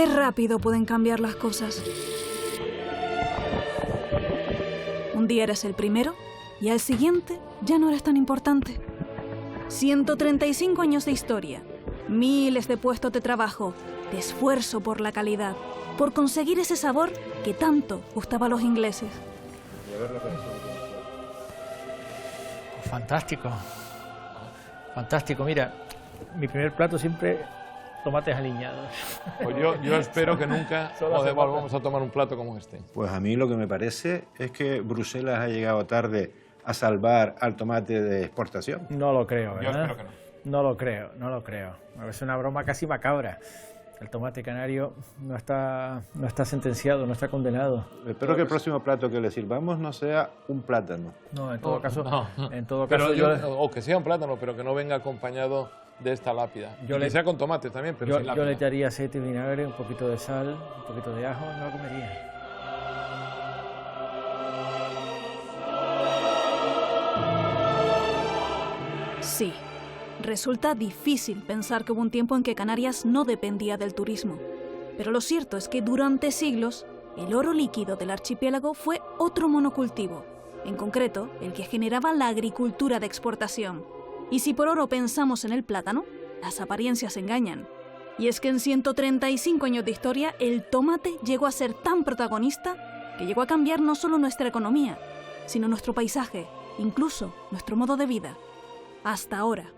Qué rápido pueden cambiar las cosas. Un día eres el primero y al siguiente ya no eres tan importante. 135 años de historia, miles de puestos de trabajo, de esfuerzo por la calidad, por conseguir ese sabor que tanto gustaba a los ingleses. Fantástico, fantástico. Mira, mi primer plato siempre tomates aliñados. Pues yo espero que nunca nos volvamos a tomar un plato como este. Pues a mí lo que me parece es que Bruselas ha llegado tarde a salvar al tomate de exportación. No lo creo, ¿verdad? Yo espero que no. No lo creo, no lo creo. Es una broma casi macabra. El tomate canario no está sentenciado, no está condenado. Espero que el próximo plato que le sirvamos no sea un plátano. No, en todo caso, no. en todo Pero caso o que sea un plátano, pero que no venga acompañado de esta lápida. Que sea con tomate también, pero sin yo lápida. le echaría aceite y vinagre, un poquito de sal, un poquito de ajo, no lo comería. Sí, resulta difícil pensar que hubo un tiempo en que Canarias no dependía del turismo. Pero lo cierto es que durante siglos, el oro líquido del archipiélago fue otro monocultivo, en concreto, el que generaba la agricultura de exportación. Y si por oro pensamos en el plátano, las apariencias engañan. Y es que en 135 años de historia, el tomate llegó a ser tan protagonista que llegó a cambiar no solo nuestra economía, sino nuestro paisaje, incluso nuestro modo de vida. Hasta ahora.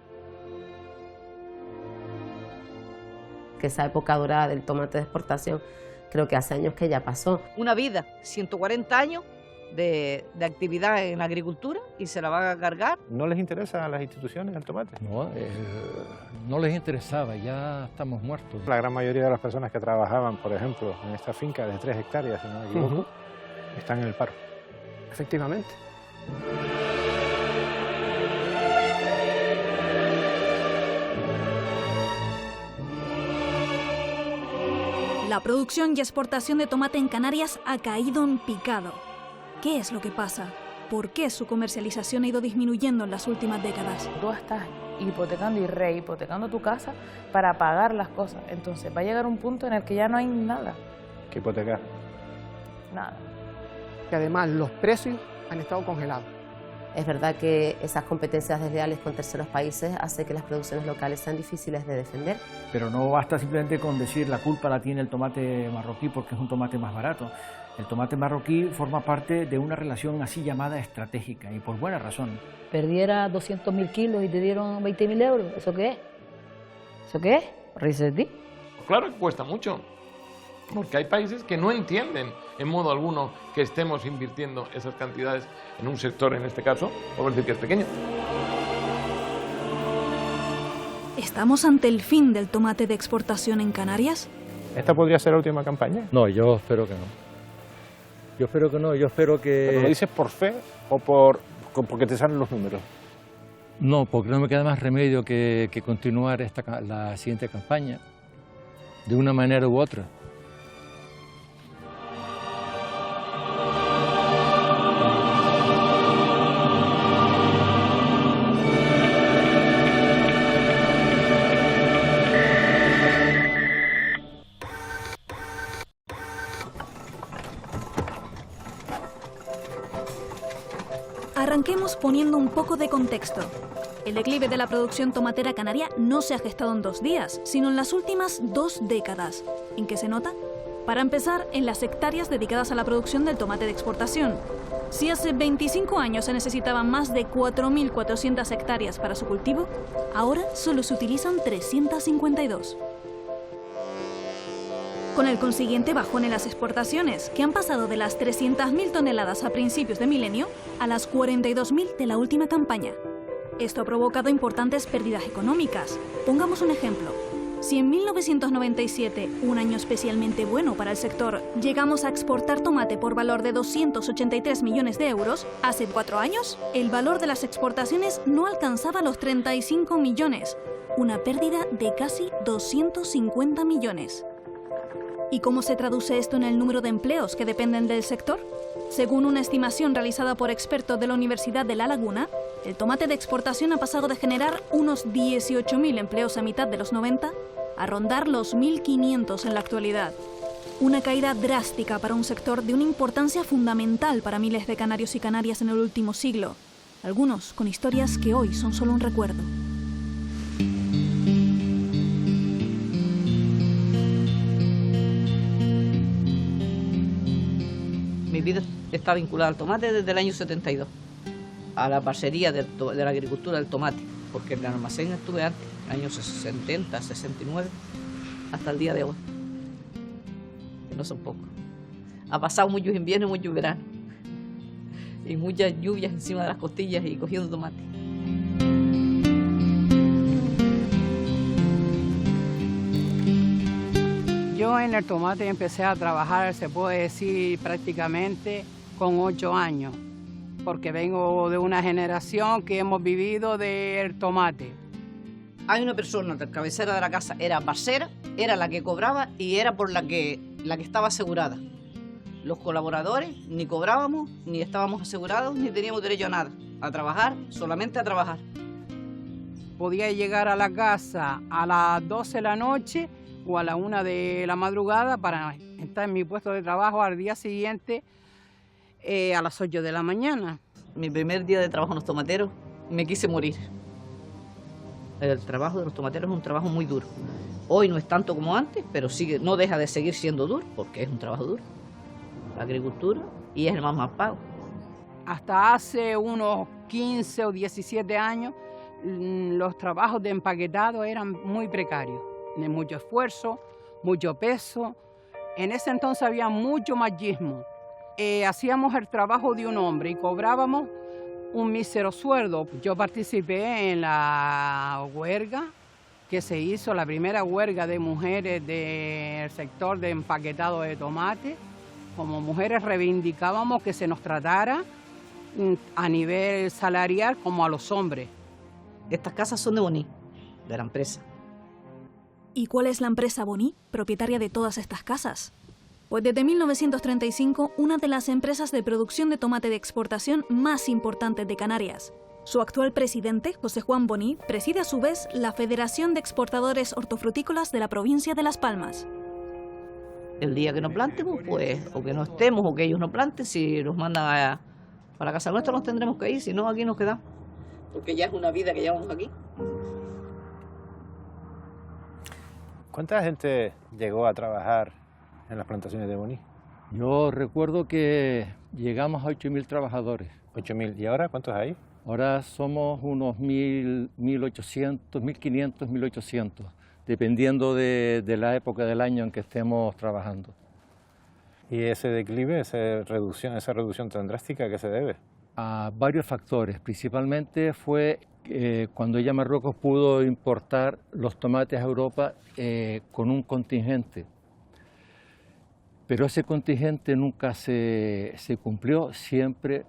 Que esa época dorada del tomate de exportación, creo que hace años que ya pasó. Una vida, 140 años de actividad en la agricultura y se la van a cargar. ¿No les interesa a las instituciones el tomate? No, no les interesaba, ya estamos muertos. La gran mayoría de las personas que trabajaban, por ejemplo, en esta finca de 3 hectáreas, si no me equivoco, están en el paro. Efectivamente. La producción y exportación de tomate en Canarias ha caído en picado. ¿Qué es lo que pasa? ¿Por qué su comercialización ha ido disminuyendo en las últimas décadas? Tú estás hipotecando y rehipotecando tu casa para pagar las cosas. Entonces va a llegar un punto en el que ya no hay nada. ¿Qué hipotecar? Nada. Que además los precios han estado congelados. Es verdad que esas competencias desleales con terceros países hace que las producciones locales sean difíciles de defender. Pero no basta simplemente con decir la culpa la tiene el tomate marroquí porque es un tomate más barato. El tomate marroquí forma parte de una relación así llamada estratégica y por buena razón. Perdiera 200.000 kilos y te dieron 20.000 euros. ¿Eso qué es? ¿Eso qué es? ¿Reírse de ti? Claro que cuesta mucho, porque hay países que no entienden en modo alguno que estemos invirtiendo esas cantidades en un sector, en este caso, podemos decir que es pequeño. ¿Estamos ante el fin del tomate de exportación en Canarias? ¿Esta podría ser la última campaña? No, yo espero que no. Yo espero que no, yo espero que... ¿Pero lo dices por fe o porque te salen los números? No, porque no me queda más remedio que continuar la siguiente campaña, de una manera u otra. Arranquemos poniendo un poco de contexto. El declive de la producción tomatera canaria no se ha gestado en 2 días, sino en las últimas 2 décadas. ¿En qué se nota? Para empezar, en las hectáreas dedicadas a la producción del tomate de exportación. Si hace 25 años se necesitaban más de 4.400 hectáreas para su cultivo, ahora solo se utilizan 352. Con el consiguiente bajón en las exportaciones, que han pasado de las 300.000 toneladas a principios de milenio a las 42.000 de la última campaña. Esto ha provocado importantes pérdidas económicas. Pongamos un ejemplo. Si en 1997, un año especialmente bueno para el sector, llegamos a exportar tomate por valor de 283 millones de euros, hace 4 años, el valor de las exportaciones no alcanzaba los 35 millones, una pérdida de casi 250 millones. ¿Y cómo se traduce esto en el número de empleos que dependen del sector? Según una estimación realizada por expertos de la Universidad de La Laguna, el tomate de exportación ha pasado de generar unos 18.000 empleos a mitad de los 90 a rondar los 1.500 en la actualidad. Una caída drástica para un sector de una importancia fundamental para miles de canarios y canarias en el último siglo, algunos con historias que hoy son solo un recuerdo. Mi vida está vinculada al tomate desde el año 72, a la parcería de la agricultura del tomate, porque en el almacén estuve antes, años 70, 69, hasta el día de hoy, que no son pocos. Ha pasado muchos inviernos y muchos veranos, y muchas lluvias encima de las costillas y cogiendo tomate. Yo en el tomate empecé a trabajar, se puede decir, prácticamente con 8 años, porque vengo de una generación que hemos vivido del tomate. Hay una persona, la cabecera de la casa era parcera, era la que cobraba y era por la que estaba asegurada. Los colaboradores ni cobrábamos, ni estábamos asegurados, ni teníamos derecho a nada, a trabajar, solamente a trabajar. Podía llegar a la casa a las 12 de la noche o a la 1 de la madrugada para estar en mi puesto de trabajo al día siguiente a las 8 de la mañana. Mi primer día de trabajo en los tomateros me quise morir. El trabajo de los tomateros es un trabajo muy duro. Hoy no es tanto como antes, pero sigue, no deja de seguir siendo duro, porque es un trabajo duro. La agricultura, y es el más mal pago. Hasta hace unos 15 o 17 años, los trabajos de empaquetado eran muy precarios. De mucho esfuerzo, mucho peso. En ese entonces había mucho machismo. Hacíamos el trabajo de un hombre y cobrábamos un mísero sueldo. Yo participé en la huelga que se hizo, la primera huelga de mujeres del sector de empaquetado de tomate. Como mujeres reivindicábamos que se nos tratara a nivel salarial como a los hombres. Estas casas son de Boní, de la empresa. ¿Y cuál es la empresa Boní, propietaria de todas estas casas? Pues desde 1935, una de las empresas de producción de tomate de exportación más importantes de Canarias. Su actual presidente, José Juan Boní, preside a su vez la Federación de Exportadores Hortofrutícolas de la provincia de Las Palmas. El día que no plantemos, pues, o que no estemos, o que ellos no planten, si nos mandan para casa nuestra nos tendremos que ir, si no, aquí nos quedamos. Porque ya es una vida que llevamos aquí. ¿Cuánta gente llegó a trabajar en las plantaciones de Boní? Yo recuerdo que llegamos a 8.000 trabajadores. 8.000. ¿Y ahora cuántos hay? Ahora somos unos 1.800, 1.500, 1.800, dependiendo de la época del año en que estemos trabajando. ¿Y ese declive, esa reducción tan drástica, a qué se debe? A varios factores. Principalmente fue cuando ya Marruecos pudo importar los tomates a Europa con un contingente. Pero ese contingente nunca se cumplió, siempre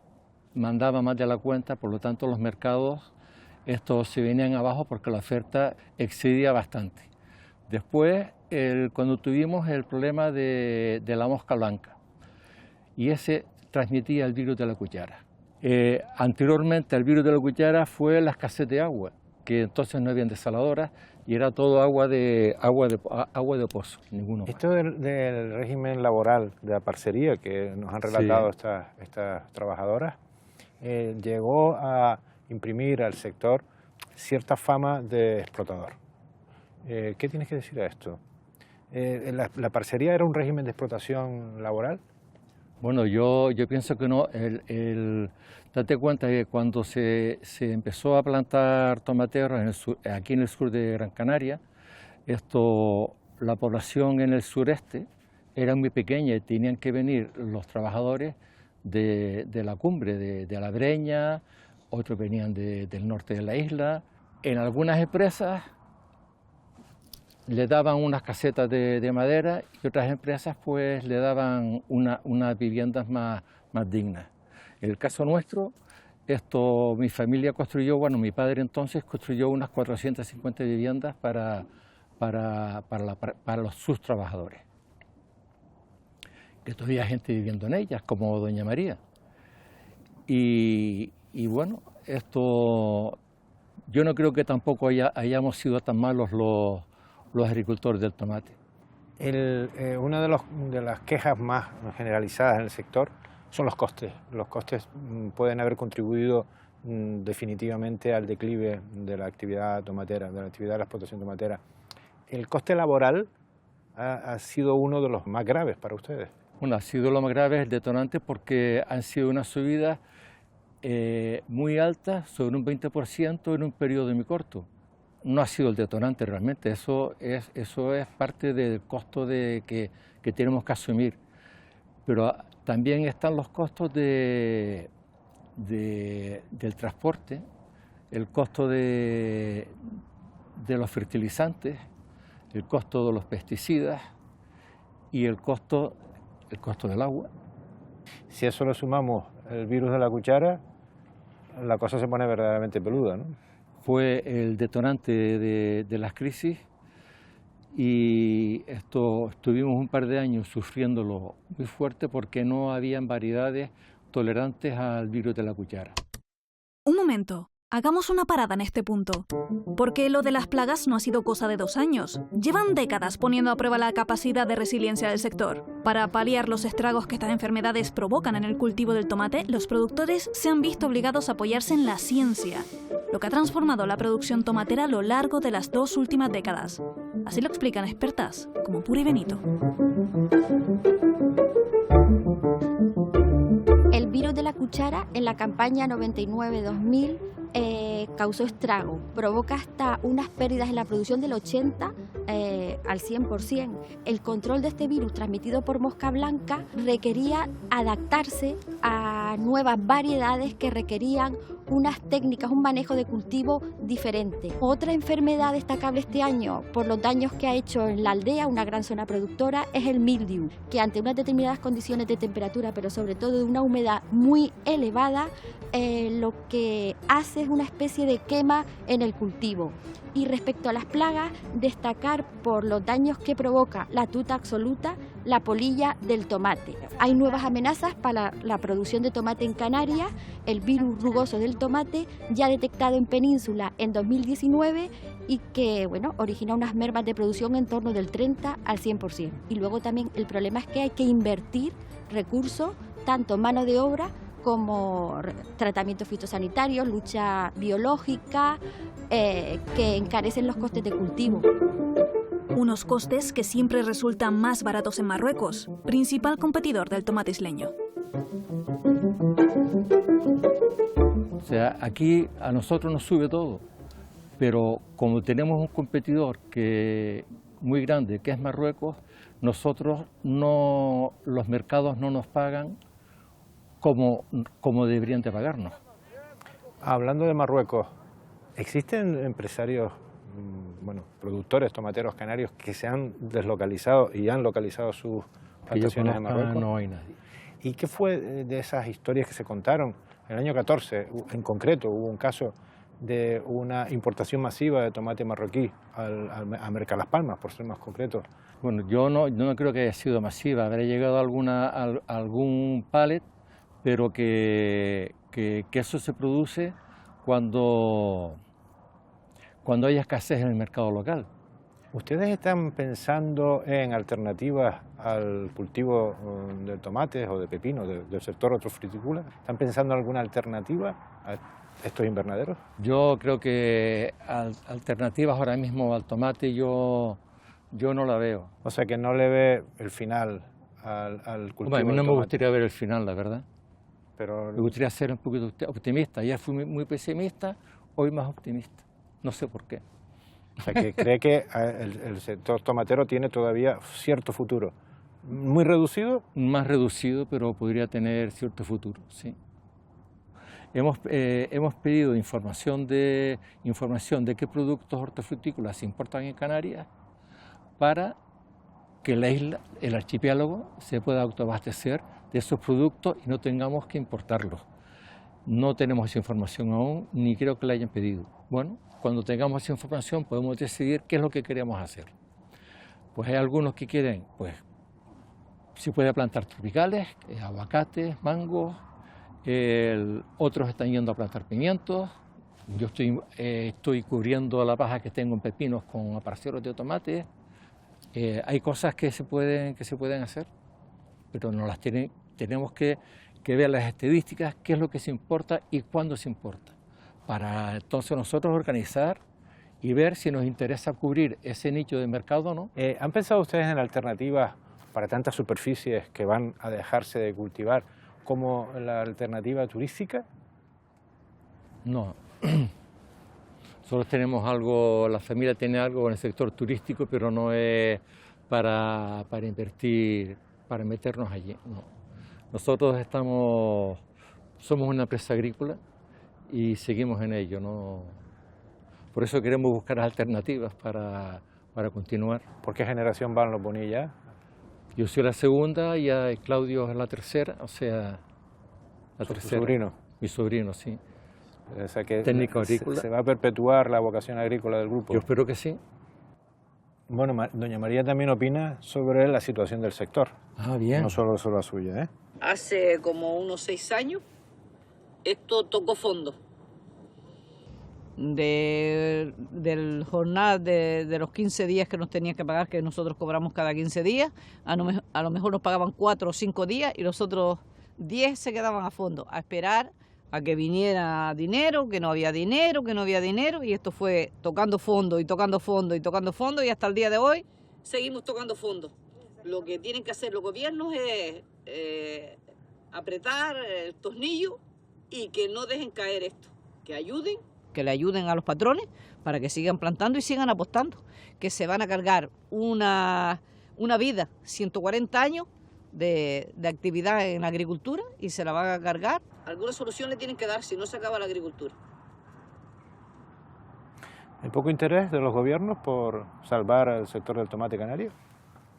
mandaba más de la cuenta, por lo tanto los mercados estos se venían abajo porque la oferta excedía bastante. Después, cuando tuvimos el problema de la mosca blanca, y ese transmitía el virus de la cuchara. Anteriormente al virus de la cuchara fue la escasez de agua, que entonces no habían desaladoras y era todo agua de pozo, ninguno. Esto del régimen laboral de la parcería que nos han relatado estas trabajadoras, llegó a imprimir al sector cierta fama de explotador. ¿Qué tienes que decir a esto? ¿La parcería era un régimen de explotación laboral? Bueno, yo pienso que no. Date cuenta que cuando se empezó a plantar tomateros aquí en el sur de Gran Canaria, la población en el sureste era muy pequeña y tenían que venir los trabajadores de la cumbre, de La Breña, otros venían del norte de la isla. En algunas empresas le daban unas casetas de madera y otras empresas pues le daban unas viviendas más dignas. En el caso nuestro, mi familia construyó, bueno, mi padre entonces construyó unas 450 viviendas para sus trabajadores. Que todavía hay gente viviendo en ellas, como doña María. Y bueno, yo no creo que tampoco hayamos sido tan malos los agricultores del tomate. Una de las quejas más generalizadas en el sector son los costes. Los costes pueden haber contribuido definitivamente al declive de la actividad tomatera, de la actividad de la explotación tomatera. ¿El coste laboral ha sido uno de los más graves para ustedes? Bueno, ha sido lo más grave el detonante porque han sido unas subidas muy altas, sobre un 20% en un periodo muy corto. No ha sido el detonante realmente, eso es parte del costo que tenemos que asumir. Pero también están los costos del transporte, el costo de los fertilizantes, el costo de los pesticidas y el costo del agua. Si a eso le sumamos el virus de la cuchara, la cosa se pone verdaderamente peluda, ¿no? Fue el detonante de las crisis y estuvimos un par de años sufriéndolo muy fuerte porque no habían variedades tolerantes al virus de la cuchara. Un momento, hagamos una parada en este punto, porque lo de las plagas no ha sido cosa de 2 años. Llevan décadas poniendo a prueba la capacidad de resiliencia del sector. Para paliar los estragos que estas enfermedades provocan en el cultivo del tomate, los productores se han visto obligados a apoyarse en la ciencia, lo que ha transformado la producción tomatera a lo largo de las 2 últimas décadas. Así lo explican expertas, como Puri Benito. El virus de la cuchara en la campaña 99-2000 causó estrago, provoca hasta unas pérdidas en la producción del 80 al 100%. El control de este virus transmitido por mosca blanca requería adaptarse a nuevas variedades que requerían unas técnicas, un manejo de cultivo diferente. Otra enfermedad destacable este año por los daños que ha hecho en la aldea, una gran zona productora, es el mildiu, que ante unas determinadas condiciones de temperatura, pero sobre todo de una humedad muy elevada, lo que hace es una especie de quema en el cultivo. Y respecto a las plagas, destacar por los daños que provoca la tuta absoluta, la polilla del tomate. Hay nuevas amenazas para la producción de tomate en Canarias, el virus rugoso del tomate, ya detectado en Península en 2019 y que origina unas mermas de producción en torno del 30 al 100%. Y luego también el problema es que hay que invertir recursos, tanto mano de obra como tratamientos fitosanitarios, lucha biológica, que encarecen los costes de cultivo. Unos costes que siempre resultan más baratos en Marruecos, principal competidor del tomate isleño. O sea, aquí a nosotros nos sube todo, pero como tenemos un competidor muy grande, que es Marruecos, nosotros los mercados no nos pagan como deberían de pagarnos. Hablando de Marruecos, ¿existen empresarios, productores tomateros canarios que se han deslocalizado y han localizado sus plantaciones en Marruecos? No hay nadie. ¿Y qué fue de esas historias que se contaron? En el año 14, en concreto, hubo un caso de una importación masiva de tomate marroquí a Mercalas Palmas, por ser más concreto. Bueno, yo no creo que haya sido masiva, habrá llegado algún pallet, pero que eso se produce cuando hay escasez en el mercado local. ¿Ustedes están pensando en alternativas al cultivo de tomates o de pepino, del sector hortofrutícola? ¿Están pensando en alguna alternativa a estos invernaderos? Yo creo que alternativas ahora mismo al tomate yo no la veo. O sea, que no le ve el final al cultivo. A mí no me gustaría ver el final, la verdad. Pero me gustaría ser un poquito optimista. Ayer fui muy pesimista, hoy más optimista. No sé por qué. O sea, que cree que el sector tomatero tiene todavía cierto futuro. ¿Muy reducido? Más reducido, pero podría tener cierto futuro, sí. Hemos pedido información de qué productos hortofrutícolas se importan en Canarias para que la isla, el archipiélago, se pueda autoabastecer de esos productos y no tengamos que importarlos. No tenemos esa información aún, ni creo que la hayan pedido. Bueno, cuando tengamos esa información podemos decidir qué es lo que queremos hacer. Pues hay algunos que quieren, se puede plantar tropicales, aguacates, mangos, otros están yendo a plantar pimientos, Yo estoy cubriendo la paja que tengo en pepinos con aparceros de tomate. Hay cosas que se pueden hacer, pero no las tenemos que ver las estadísticas, qué es lo que se importa y cuándo se importa, para entonces nosotros organizar y ver si nos interesa cubrir ese nicho de mercado o no. ¿Han pensado ustedes en alternativas para tantas superficies que van a dejarse de cultivar como la alternativa turística? No. Solo tenemos algo, la familia tiene algo en el sector turístico, pero no es para invertir, para meternos allí. No. Nosotros somos una empresa agrícola y seguimos en ello, ¿no? Por eso queremos buscar alternativas para continuar. ¿Por qué generación van los Bonilla? Yo soy la segunda y Claudio es la tercera, o sea, la tercera. ¿Tu sobrino? Mi sobrino, sí. O sea que técnico agrícola. ¿Se va a perpetuar la vocación agrícola del grupo? Yo espero que sí. Bueno, doña María también opina sobre la situación del sector. Ah, bien. No solo la suya, ¿eh? Hace como unos 6 años, esto tocó fondo. Del jornada de los 15 días que nos tenían que pagar, que nosotros cobramos cada 15 días, a lo mejor nos pagaban 4 o 5 días y los otros 10 se quedaban a fondo, a esperar a que viniera dinero, que no había dinero, y esto fue tocando fondo y tocando fondo y tocando fondo, y hasta el día de hoy seguimos tocando fondo. Lo que tienen que hacer los gobiernos es apretar el tornillo y que no dejen caer esto, que le ayuden a los patrones para que sigan plantando y sigan apostando, que se van a cargar una vida, 140 años de actividad en la agricultura, y se la van a cargar. Alguna solución le tienen que dar si no se acaba la agricultura. ¿Hay poco interés de los gobiernos por salvar al sector del tomate canario?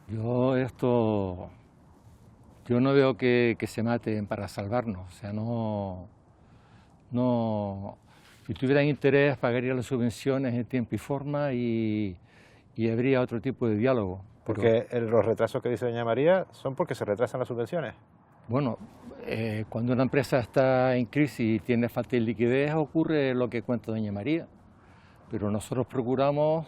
Yo no veo que se maten para salvarnos, o sea, no. Si tuvieran interés, pagarían las subvenciones en tiempo y forma y habría otro tipo de diálogo. Porque los retrasos que dice doña María son porque se retrasan las subvenciones. Bueno, cuando una empresa está en crisis y tiene falta de liquidez, ocurre lo que cuenta doña María. Pero nosotros procuramos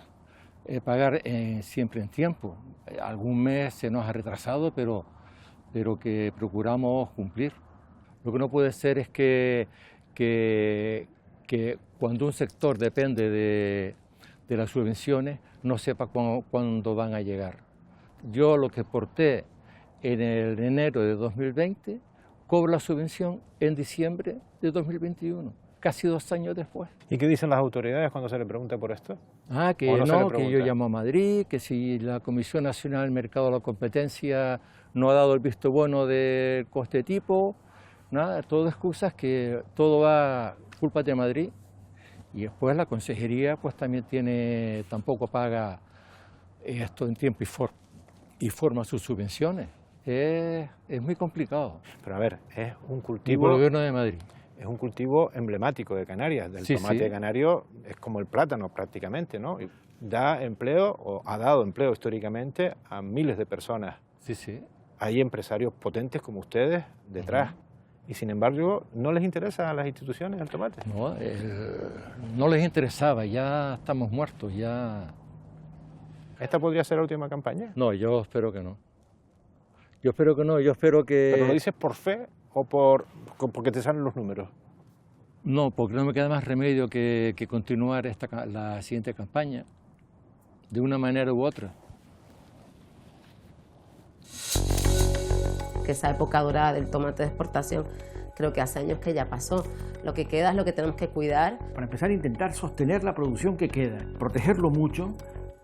pagar siempre en tiempo. Algún mes se nos ha retrasado, pero que procuramos cumplir. Lo que no puede ser es que cuando un sector depende de las subvenciones no sepa cuándo van a llegar. Yo lo que exporté en el enero de 2020 cobro la subvención en diciembre de 2021, casi 2 años después. ¿Y qué dicen las autoridades cuando se les pregunta por esto? Que no, que yo llamo a Madrid, que si la Comisión Nacional del Mercado de la Competencia no ha dado el visto bueno del coste tipo, nada, todo excusas, que todo va culpa de Madrid. Y después la consejería pues también tampoco paga esto en tiempo y forma sus subvenciones. Es muy complicado. Pero a ver, es un cultivo... Y por el gobierno de Madrid. Es un cultivo emblemático de Canarias. Del tomate canario es como el plátano prácticamente, ¿no? Y da empleo, o ha dado empleo históricamente a miles de personas. Sí, sí. Hay empresarios potentes como ustedes detrás. Y sin embargo, ¿no les interesa a las instituciones el tomate? No, no les interesaba, ya estamos muertos, ya... ¿Esta podría ser la última campaña? No, yo espero que no. Yo espero que no, yo espero que... ¿Pero lo dices por fe o porque te salen los números? No, porque no me queda más remedio que continuar la siguiente campaña, de una manera u otra. Que esa época dorada del tomate de exportación creo que hace años que ya pasó. Lo que queda es lo que tenemos que cuidar. Para empezar, intentar sostener la producción que queda, protegerlo mucho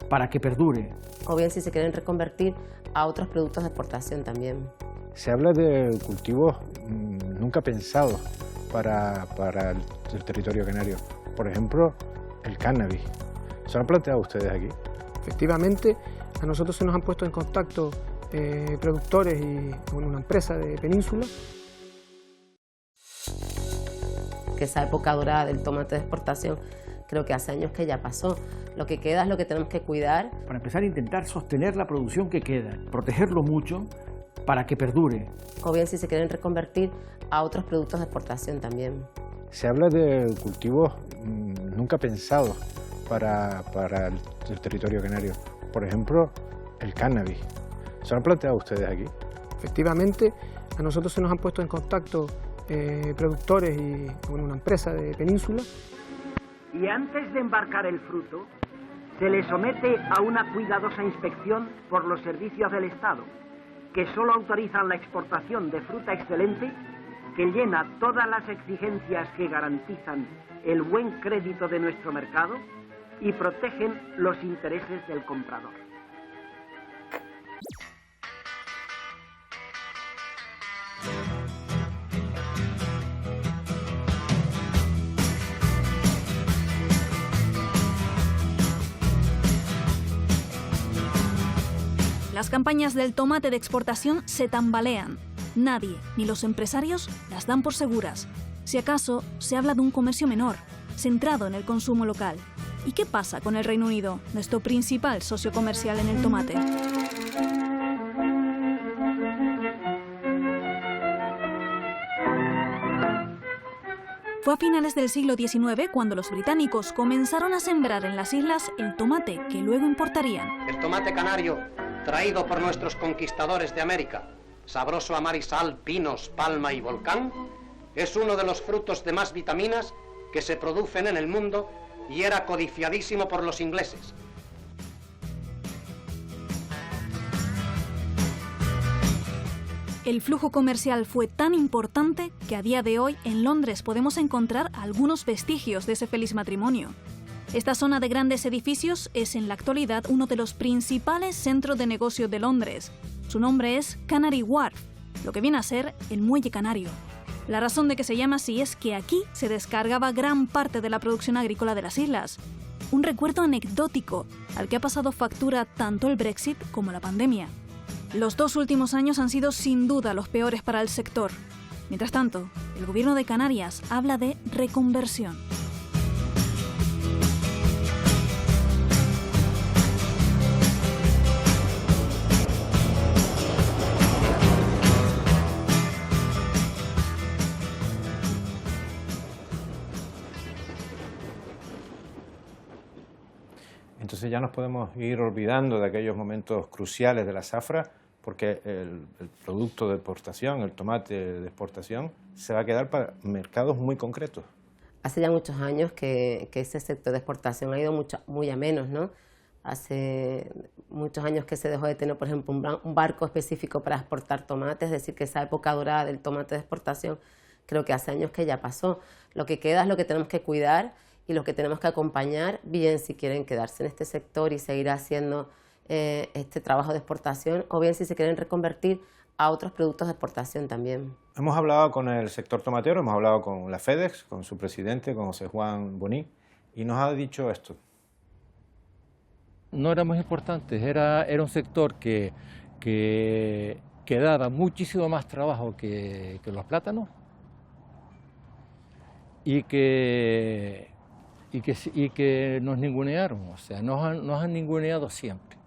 para que perdure. O bien si se quieren reconvertir a otros productos de exportación también. Se habla de cultivos nunca pensados para el territorio canario. Por ejemplo, el cannabis. ¿Se lo han planteado ustedes aquí? Efectivamente, a nosotros se nos han puesto en contacto productores y una empresa de Península. Que esa época dorada del tomate de exportación creo que hace años que ya pasó. Lo que queda es lo que tenemos que cuidar. Para empezar, intentar sostener la producción que queda, protegerlo mucho para que perdure. O bien si se quieren reconvertir a otros productos de exportación también. Se habla de cultivos nunca pensados para el territorio canario. Por ejemplo, el cannabis. ¿Se lo han planteado ustedes aquí? Efectivamente, a nosotros se nos han puesto en contacto productores y una empresa de Península. Y antes de embarcar el fruto, se le somete a una cuidadosa inspección por los servicios del Estado, que solo autorizan la exportación de fruta excelente, que llena todas las exigencias que garantizan el buen crédito de nuestro mercado y protegen los intereses del comprador. Las campañas del tomate de exportación se tambalean. Nadie, ni los empresarios, las dan por seguras. Si acaso, se habla de un comercio menor, centrado en el consumo local. ¿Y qué pasa con el Reino Unido, nuestro principal socio comercial en el tomate? Fue a finales del siglo XIX cuando los británicos comenzaron a sembrar en las islas el tomate que luego importarían. El tomate canario, traído por nuestros conquistadores de América, sabroso a mar y sal, pinos, palma y volcán, es uno de los frutos de más vitaminas que se producen en el mundo y era codiciadísimo por los ingleses. El flujo comercial fue tan importante que a día de hoy en Londres podemos encontrar algunos vestigios de ese feliz matrimonio. Esta zona de grandes edificios es en la actualidad uno de los principales centros de negocio de Londres. Su nombre es Canary Wharf, lo que viene a ser el muelle canario. La razón de que se llama así es que aquí se descargaba gran parte de la producción agrícola de las islas. Un recuerdo anecdótico al que ha pasado factura tanto el Brexit como la pandemia. Los 2 últimos años han sido sin duda los peores para el sector. Mientras tanto, el gobierno de Canarias habla de reconversión. Entonces ya nos podemos ir olvidando de aquellos momentos cruciales de la zafra, porque el producto de exportación, el tomate de exportación, se va a quedar para mercados muy concretos. Hace ya muchos años que ese sector de exportación ha ido muy a menos, ¿no? Hace muchos años que se dejó de tener, por ejemplo, un barco específico para exportar tomates, es decir, que esa época dorada del tomate de exportación creo que hace años que ya pasó. Lo que queda es lo que tenemos que cuidar y lo que tenemos que acompañar, bien si quieren quedarse en este sector y seguir haciendo este trabajo de exportación, o bien si se quieren reconvertir a otros productos de exportación también. Hemos hablado con el sector tomatero, hemos hablado con la FedEx, con su presidente, con José Juan Boní, y nos ha dicho esto. No era muy importante, era un sector que daba muchísimo más trabajo que los plátanos y que nos ningunearon, o sea, nos han ninguneado siempre.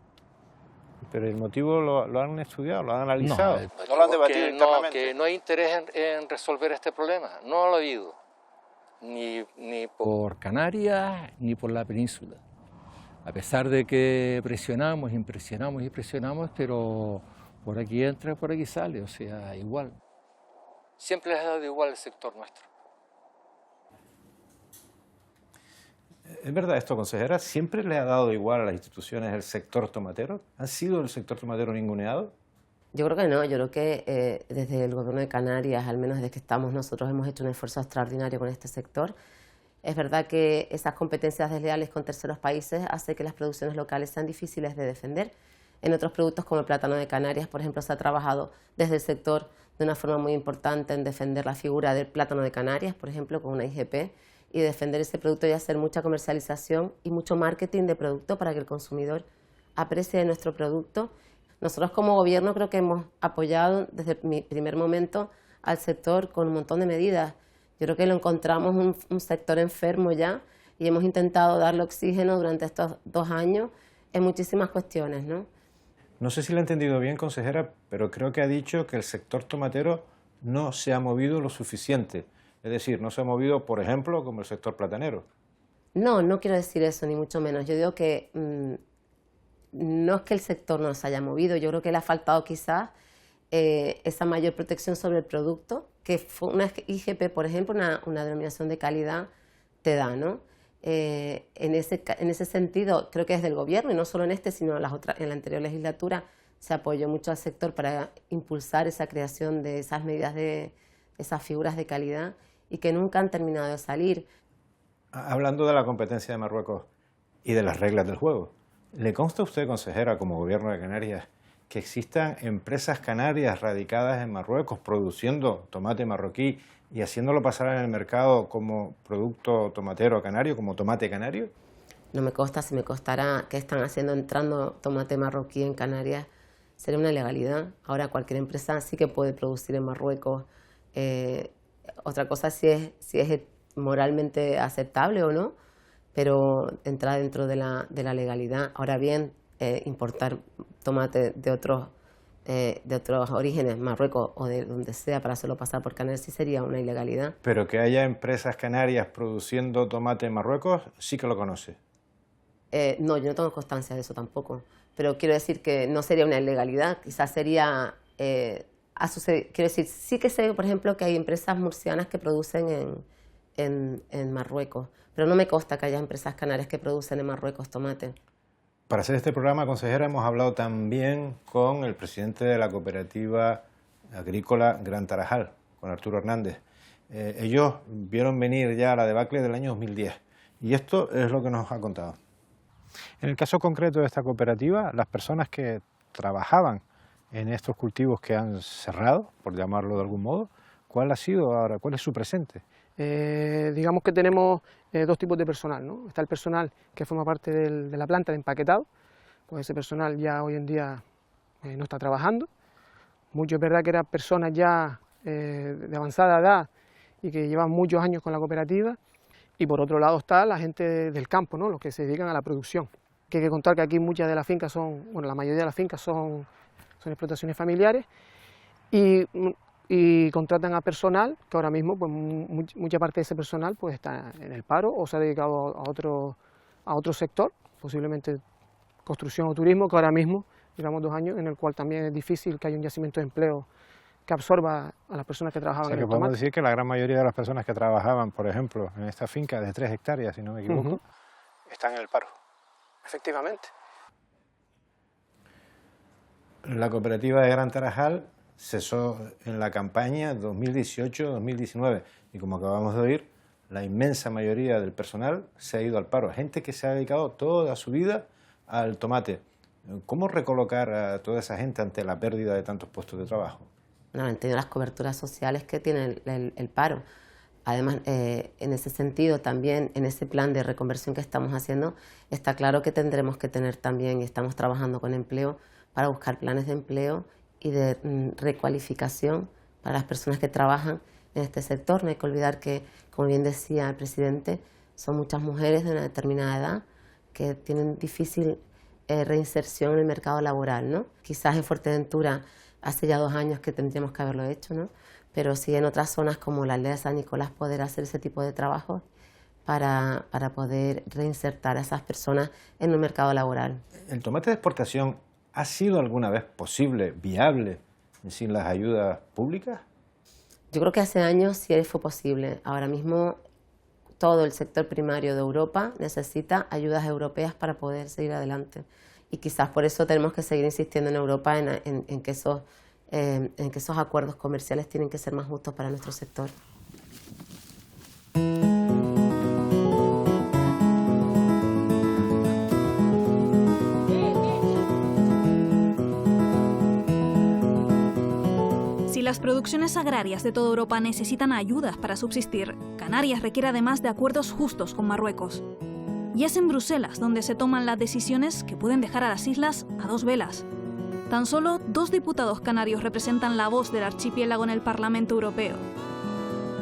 ¿Pero el motivo lo han estudiado, lo han analizado? ¿No lo han debatido internamente? Que no hay interés en resolver este problema, no lo ha habido, ni por Canarias ni por la península. A pesar de que presionamos, impresionamos, pero por aquí entra, por aquí sale, o sea, igual. Siempre les ha dado igual el sector nuestro. ¿Es verdad esto, consejera? ¿Siempre le ha dado igual a las instituciones el sector tomatero? ¿Ha sido el sector tomatero ninguneado? Yo creo que no, yo creo que desde el Gobierno de Canarias, al menos desde que estamos nosotros, hemos hecho un esfuerzo extraordinario con este sector. Es verdad que esas competencias desleales con terceros países hace que las producciones locales sean difíciles de defender. En otros productos como el plátano de Canarias, por ejemplo, se ha trabajado desde el sector de una forma muy importante en defender la figura del plátano de Canarias, por ejemplo, con una IGP, y defender ese producto y hacer mucha comercialización y mucho marketing de producto para que el consumidor aprecie nuestro producto. Nosotros como gobierno creo que hemos apoyado desde el primer momento al sector con un montón de medidas. Yo creo que lo encontramos un sector enfermo ya y hemos intentado darle oxígeno durante estos 2 años en muchísimas cuestiones, ¿no? No sé si lo he entendido bien, consejera, pero creo que ha dicho que el sector tomatero no se ha movido lo suficiente. Es decir, no se ha movido, por ejemplo, como el sector platanero. No, no quiero decir eso, ni mucho menos. Yo digo que no es que el sector no se haya movido, yo creo que le ha faltado quizás esa mayor protección sobre el producto, que fue una IGP, por ejemplo, una denominación de calidad te da, ¿no? En ese sentido, creo que desde el gobierno, y no solo en este, sino en la anterior legislatura, se apoyó mucho al sector para impulsar esa creación de esas medidas, de esas figuras de calidad, y que nunca han terminado de salir. Hablando de la competencia de Marruecos y de las reglas del juego, ¿le consta a usted, consejera, como Gobierno de Canarias, que existan empresas canarias radicadas en Marruecos produciendo tomate marroquí y haciéndolo pasar en el mercado como producto tomatero canario, como tomate canario? No me consta. Si me costara que están entrando tomate marroquí en Canarias, sería una ilegalidad. Ahora cualquier empresa sí que puede producir en Marruecos. Otra cosa si es moralmente aceptable o no, pero entra dentro de la legalidad. Ahora bien, importar tomate de otros orígenes, Marruecos o de donde sea, para hacerlo pasar por Canarias, sí sería una ilegalidad. Pero que haya empresas canarias produciendo tomate en Marruecos, sí que lo conoce. No, yo no tengo constancia de eso tampoco. Pero quiero decir que no sería una ilegalidad, quizás sería... quiero decir, sí que sé, por ejemplo, que hay empresas murcianas que producen en Marruecos, pero no me consta que haya empresas canarias que producen en Marruecos tomate. Para hacer este programa, consejera, hemos hablado también con el presidente de la cooperativa agrícola Gran Tarajal, con Arturo Hernández. Ellos vieron venir ya la debacle del año 2010 y esto es lo que nos ha contado. En el caso concreto de esta cooperativa, las personas que trabajaban en estos cultivos que han cerrado, por llamarlo de algún modo, ¿cuál ha sido ahora? ¿Cuál es su presente? Digamos que tenemos dos tipos de personal, ¿no? Está el personal que forma parte de la planta de empaquetado, pues ese personal ya hoy en día no está trabajando. Mucho es verdad que eran personas ya de avanzada edad y que llevan muchos años con la cooperativa. Y por otro lado está la gente del campo, ¿no? Los que se dedican a la producción. Que hay que contar que aquí muchas de las fincas la mayoría de las fincas son explotaciones familiares y contratan a personal que ahora mismo, pues mucha parte de ese personal pues está en el paro o se ha dedicado a otro sector, posiblemente construcción o turismo, que ahora mismo llevamos 2 años en el cual también es difícil que haya un yacimiento de empleo que absorba a las personas que trabajaban en el tomate. Podemos decir que la gran mayoría de las personas que trabajaban, por ejemplo, en esta finca de 3 hectáreas, si no me equivoco, están en el paro. Efectivamente. La cooperativa de Gran Tarajal cesó en la campaña 2018-2019 y, como acabamos de oír, la inmensa mayoría del personal se ha ido al paro. Gente que se ha dedicado toda su vida al tomate. ¿Cómo recolocar a toda esa gente ante la pérdida de tantos puestos de trabajo? No han tenido las coberturas sociales que tiene el paro. Además, en ese sentido, también en ese plan de reconversión que estamos haciendo, está claro que tendremos que tener también, y estamos trabajando con empleo, para buscar planes de empleo y de recualificación para las personas que trabajan en este sector. No hay que olvidar que, como bien decía el presidente, son muchas mujeres de una determinada edad que tienen difícil reinserción en el mercado laboral, ¿no? Quizás en Fuerteventura hace ya 2 años que tendríamos que haberlo hecho, ¿no? Pero sí en otras zonas como la aldea de San Nicolás poder hacer ese tipo de trabajo para poder reinsertar a esas personas en el mercado laboral. ¿El tomate de exportación ha sido alguna vez posible, viable, sin las ayudas públicas? Yo creo que hace años sí fue posible. Ahora mismo todo el sector primario de Europa necesita ayudas europeas para poder seguir adelante. Y quizás por eso tenemos que seguir insistiendo en Europa en que esos acuerdos comerciales tienen que ser más justos para nuestro sector. Si las producciones agrarias de toda Europa necesitan ayudas para subsistir, Canarias requiere además de acuerdos justos con Marruecos. Y es en Bruselas donde se toman las decisiones que pueden dejar a las islas a 2 velas. Tan solo 2 diputados canarios representan la voz del archipiélago en el Parlamento Europeo.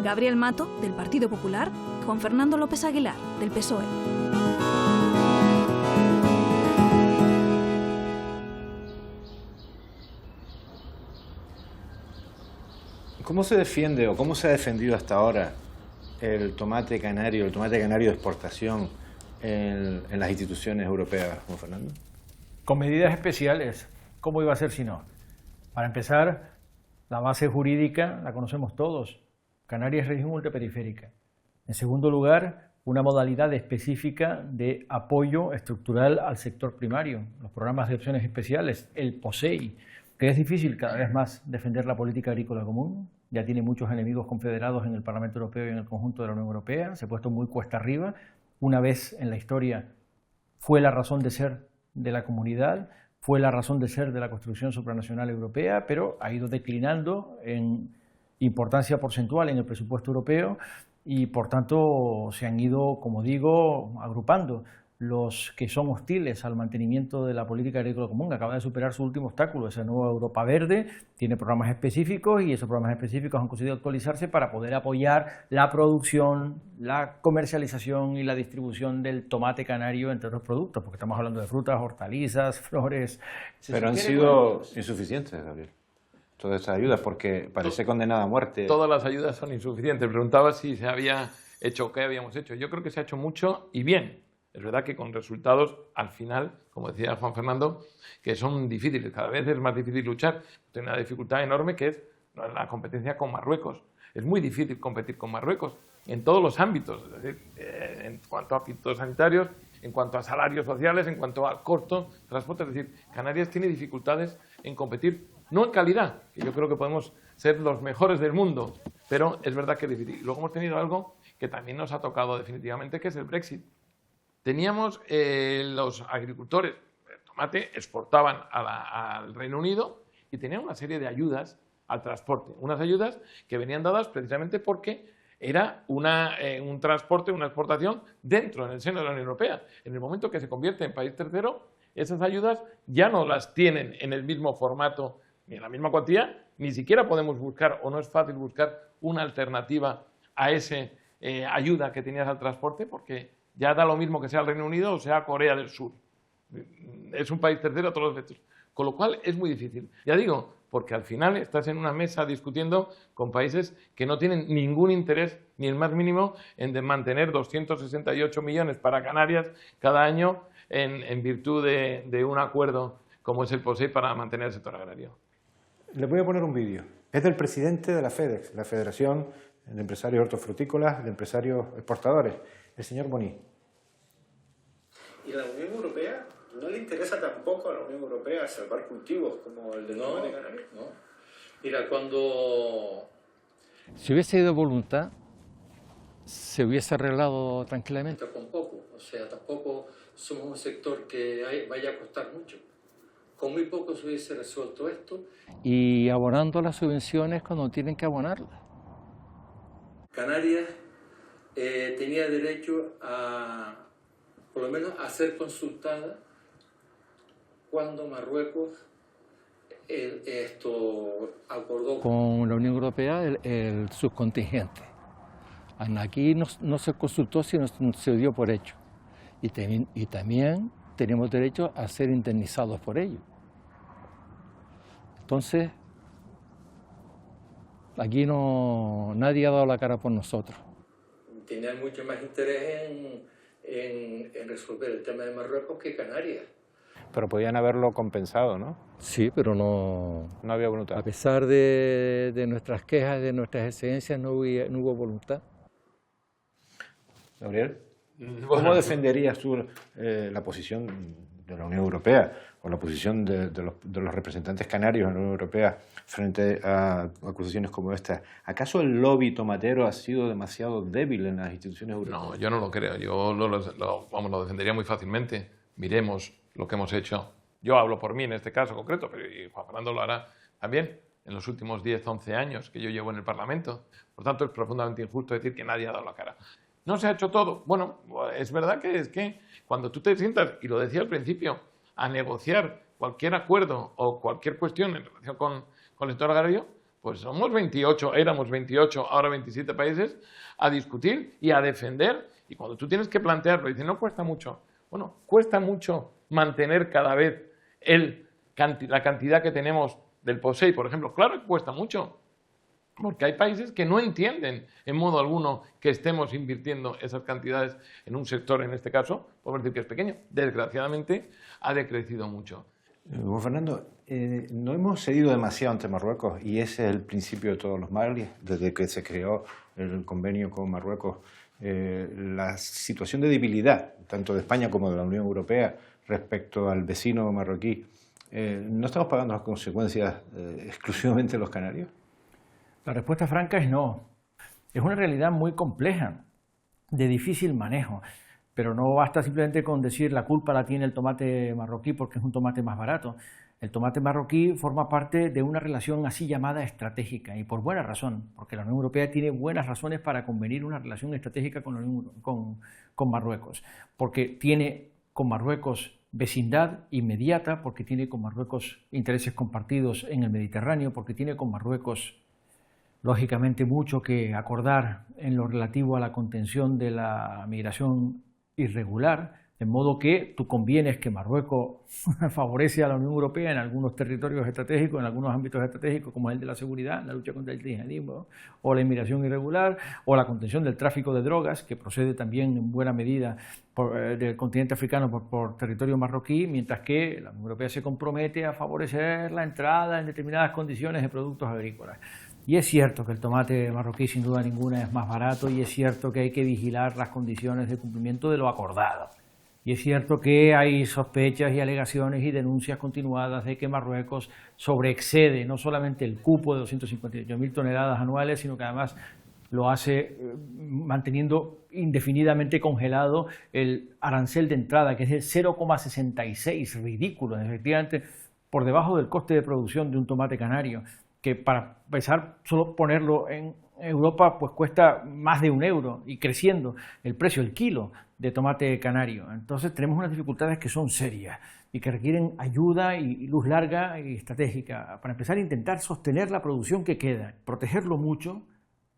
Gabriel Mato, del Partido Popular, y Juan Fernando López Aguilar, del PSOE. ¿Cómo se defiende o cómo se ha defendido hasta ahora el tomate canario de exportación en las instituciones europeas, Juan Fernando? Con medidas especiales, ¿cómo iba a ser si no? Para empezar, la base jurídica la conocemos todos. Canarias es región ultraperiférica. En segundo lugar, una modalidad específica de apoyo estructural al sector primario, los programas de opciones especiales, el POSEI, que es difícil cada vez más defender la política agrícola común. Ya tiene muchos enemigos confederados en el Parlamento Europeo y en el conjunto de la Unión Europea. Se ha puesto muy cuesta arriba. Una vez en la historia fue la razón de ser de la comunidad, fue la razón de ser de la construcción supranacional europea, pero ha ido declinando en importancia porcentual en el presupuesto europeo y por tanto se han ido, como digo, agrupando. Los que son hostiles al mantenimiento de la política agrícola común acaba de superar su último obstáculo, esa nueva Europa Verde, tiene programas específicos y esos programas específicos han conseguido actualizarse para poder apoyar la producción, la comercialización y la distribución del tomate canario, entre otros productos, porque estamos hablando de frutas, hortalizas, flores. Pero han sido insuficientes, Gabriel, todas esas ayudas, porque parece condenada a muerte. Todas las ayudas son insuficientes. Preguntaba si se había hecho o qué habíamos hecho. Yo creo que se ha hecho mucho y bien. Es verdad que con resultados, al final, como decía Juan Fernando, que son difíciles. Cada vez es más difícil luchar. Tiene una dificultad enorme que es la competencia con Marruecos. Es muy difícil competir con Marruecos en todos los ámbitos. Es decir, en cuanto a fitosanitarios, en cuanto a salarios sociales, en cuanto al costo, transporte. Es decir, Canarias tiene dificultades en competir, no en calidad, que yo creo que podemos ser los mejores del mundo, pero es verdad que es difícil. Y luego hemos tenido algo que también nos ha tocado definitivamente, que es el Brexit. Teníamos los agricultores, el tomate, exportaban al Reino Unido y tenían una serie de ayudas al transporte. Unas ayudas que venían dadas precisamente porque era un transporte, una exportación dentro, en el seno de la Unión Europea. En el momento que se convierte en país tercero, esas ayudas ya no las tienen en el mismo formato ni en la misma cuantía, ni siquiera podemos buscar, o no es fácil buscar, una alternativa a esa ayuda que tenías al transporte, porque ya da lo mismo que sea el Reino Unido o sea Corea del Sur. Es un país tercero a todos los efectos. Con lo cual es muy difícil. Ya digo, porque al final estás en una mesa discutiendo con países que no tienen ningún interés, ni el más mínimo, en mantener 268 millones para Canarias cada año en virtud de un acuerdo como es el POSEI para mantener el sector agrario. Les voy a poner un vídeo. Es del presidente de la FEDEX, la Federación de Empresarios Hortofrutícolas, de Empresarios Exportadores, el señor Boní. Y a la Unión Europea no le interesa tampoco a la Unión Europea salvar cultivos como el de tomate canario. No. Mira, cuando si hubiese ido voluntad, se hubiese arreglado tranquilamente. Con poco, o sea, tampoco somos un sector que vaya a costar mucho. Con muy poco se hubiese resuelto esto. Y abonando las subvenciones cuando tienen que abonarlas. Canarias tenía derecho a, por lo menos, a ser consultada cuando Marruecos acordó con la Unión Europea el subcontingente. Aquí no se consultó, sino se dio por hecho. Y también tenemos derecho a ser indemnizados por ello. Entonces, aquí nadie ha dado la cara por nosotros. Tenían mucho más interés en resolver el tema de Marruecos que Canarias. Pero podían haberlo compensado, ¿no? Sí, pero no había voluntad. A pesar de nuestras quejas, de nuestras exigencias, no hubo voluntad. Gabriel, ¿cómo defenderías tú la posición de la Unión Europea o la posición de los representantes canarios en la Unión Europea frente a acusaciones como esta? ¿Acaso el lobby tomatero ha sido demasiado débil en las instituciones europeas? No, yo no lo creo. Yo lo defendería muy fácilmente. Miremos lo que hemos hecho. Yo hablo por mí en este caso concreto, pero y Juan Fernando lo hará también en los últimos 10, 11 años que yo llevo en el Parlamento. Por tanto, es profundamente injusto decir que nadie ha dado la cara. ¿No se ha hecho todo? Bueno, es verdad que cuando tú te sientas, y lo decía al principio, a negociar cualquier acuerdo o cualquier cuestión en relación con el sector agrario, pues éramos 28, ahora 27 países, a discutir y a defender. Y cuando tú tienes que plantearlo y dices, no cuesta mucho. Bueno, cuesta mucho mantener cada vez la cantidad que tenemos del POSEI, por ejemplo. Claro que cuesta mucho. Porque hay países que no entienden en modo alguno que estemos invirtiendo esas cantidades en un sector, en este caso, podemos decir que es pequeño. Desgraciadamente, ha decrecido mucho. Juan Fernando, no hemos cedido demasiado ante Marruecos y ese es el principio de todos los males. Desde que se creó el convenio con Marruecos, la situación de debilidad, tanto de España como de la Unión Europea, respecto al vecino marroquí, ¿no estamos pagando las consecuencias exclusivamente los canarios? La respuesta franca es no. Es una realidad muy compleja, de difícil manejo, pero no basta simplemente con decir la culpa la tiene el tomate marroquí porque es un tomate más barato. El tomate marroquí forma parte de una relación así llamada estratégica y por buena razón, porque la Unión Europea tiene buenas razones para convenir una relación estratégica con Marruecos, porque tiene con Marruecos vecindad inmediata, porque tiene con Marruecos intereses compartidos en el Mediterráneo, porque tiene con Marruecos lógicamente mucho que acordar en lo relativo a la contención de la migración irregular, de modo que tú convienes que Marruecos favorece a la Unión Europea en algunos territorios estratégicos, en algunos ámbitos estratégicos, como el de la seguridad, la lucha contra el yihadismo, o la inmigración irregular, o la contención del tráfico de drogas, que procede también en buena medida del continente africano por territorio marroquí, mientras que la Unión Europea se compromete a favorecer la entrada en determinadas condiciones de productos agrícolas. Y es cierto que el tomate marroquí sin duda ninguna es más barato y es cierto que hay que vigilar las condiciones de cumplimiento de lo acordado. Y es cierto que hay sospechas y alegaciones y denuncias continuadas de que Marruecos sobreexcede no solamente el cupo de 258.000 toneladas anuales, sino que además lo hace manteniendo indefinidamente congelado el arancel de entrada, que es de 0,66, ridículo, efectivamente por debajo del coste de producción de un tomate canario, que para empezar, solo ponerlo en Europa pues cuesta más de €1 y creciendo el precio, el kilo de tomate canario. Entonces tenemos unas dificultades que son serias y que requieren ayuda y luz larga y estratégica. Para empezar a intentar sostener la producción que queda, protegerlo mucho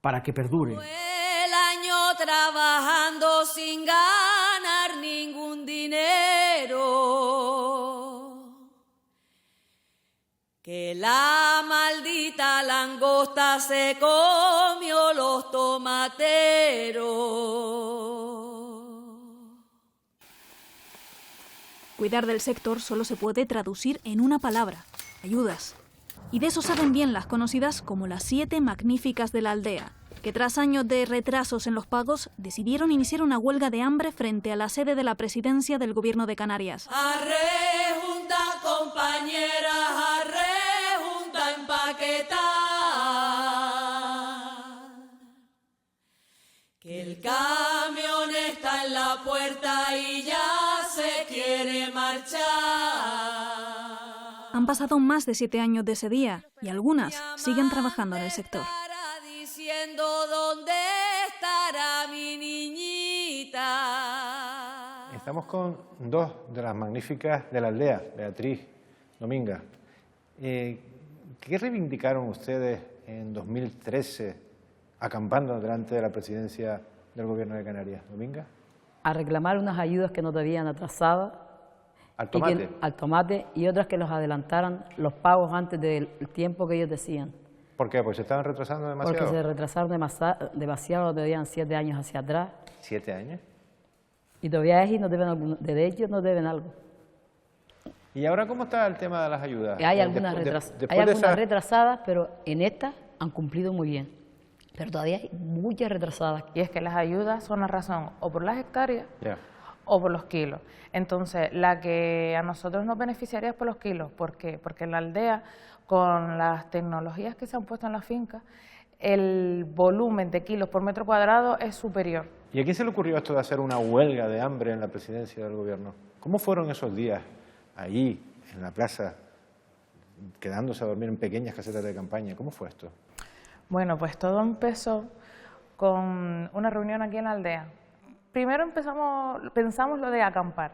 para que perdure. El año trabajando sin ganar ningún dinero. Que la maldita langosta se comió los tomateros. Cuidar del sector solo se puede traducir en una palabra: ayudas. Y de eso saben bien las conocidas como las 7 magníficas de la aldea, que tras años de retrasos en los pagos decidieron iniciar una huelga de hambre frente a la sede de la presidencia del gobierno de Canarias. Arre, junta, compañeras, arre, junta, empaquetar. Que el camión está en la puerta y ya se quiere marchar. Han pasado más de 7 años de ese día y algunas siguen trabajando en el sector. Diciendo dónde estará mi niñita. Estamos con 2 de las magníficas de la aldea, Beatriz, Dominga. ¿Qué reivindicaron ustedes en 2013 acampando delante de la presidencia del gobierno de Canarias? Dominga. A reclamar unas ayudas que nos debían atrasadas. ¿Al tomate? Al tomate y otras que los adelantaran los pagos antes del tiempo que ellos decían. ¿Por qué? ¿Porque se estaban retrasando demasiado? Porque se retrasaron demasiado, debían 7 años hacia atrás. ¿7 años? Y todavía es y nos deben algo, de hecho nos deben algo. ¿Y ahora cómo está el tema de las ayudas? Hay algunas retrasadas, pero en estas han cumplido muy bien. Pero todavía hay muchas retrasadas. Y es que las ayudas son la razón o por las hectáreas o por los kilos. Entonces, la que a nosotros nos beneficiaría es por los kilos. ¿Por qué? Porque en la aldea, con las tecnologías que se han puesto en la finca, el volumen de kilos por metro cuadrado es superior. ¿Y a quién se le ocurrió esto de hacer una huelga de hambre en la presidencia del gobierno? ¿Cómo fueron esos días ahí, en la plaza, quedándose a dormir en pequeñas casetas de campaña? ¿Cómo fue esto? Bueno, pues todo empezó con una reunión aquí en la aldea. Primero pensamos lo de acampar